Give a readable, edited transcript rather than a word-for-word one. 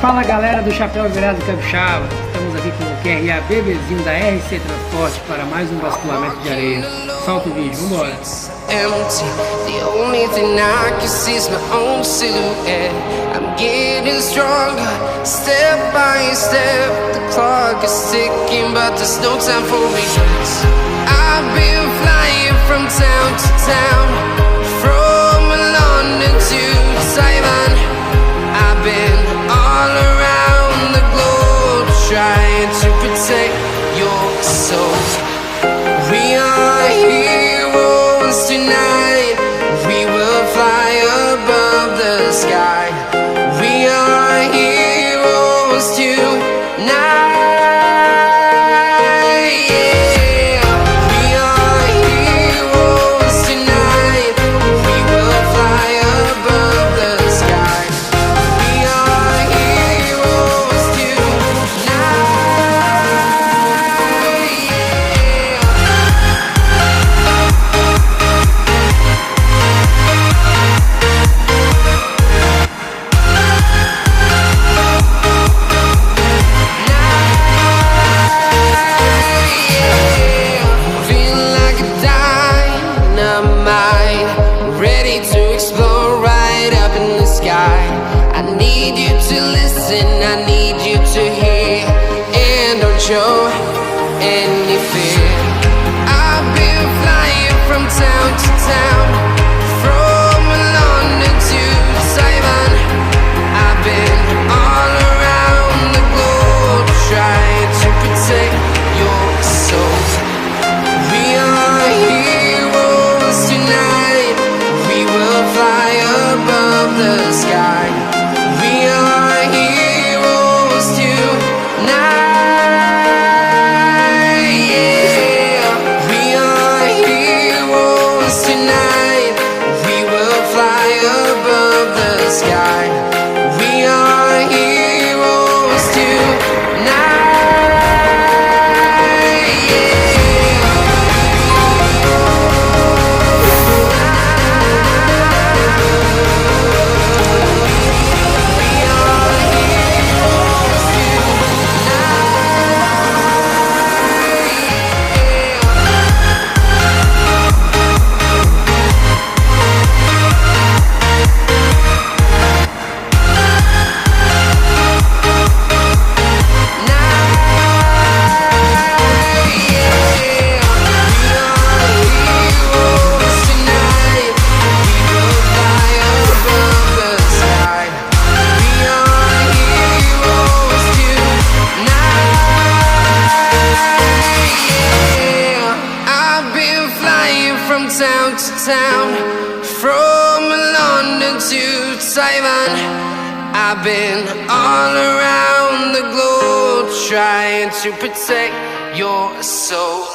Fala galera do Chapéu Virado Capixaba, estamos aqui com o QRA bebezinho da RC Transporte para mais um basculamento de areia. Solta o vídeo, vambora! Empty. The only thing I can see is my own silhouette. I'm getting stronger, step by step. The clock is ticking, but there's no time for regrets. I've been flying from town to town, from London to Taiwan. I've been all around the globe, trying to protect your soul. We are heroes tonight. We will fly above the sky. We are heroes tonight. Yeah. We are heroes tonight. We will fly above the sky. We are heroes tonight. Ready to explore right up in the sky. I need you to listen, I need you to hear, and don't show any fear. I've been flying from town to town, from London to Taiwan. I've been all around the globe, trying to protect your soul. We are heroes tonight. We will fly above the sky. We are heroes tonight. Yeah. We are heroes tonight. We will fly above the sky. We are heroes tonight. Town to town, from London to Taiwan. I've been all around the globe, trying to protect your soul.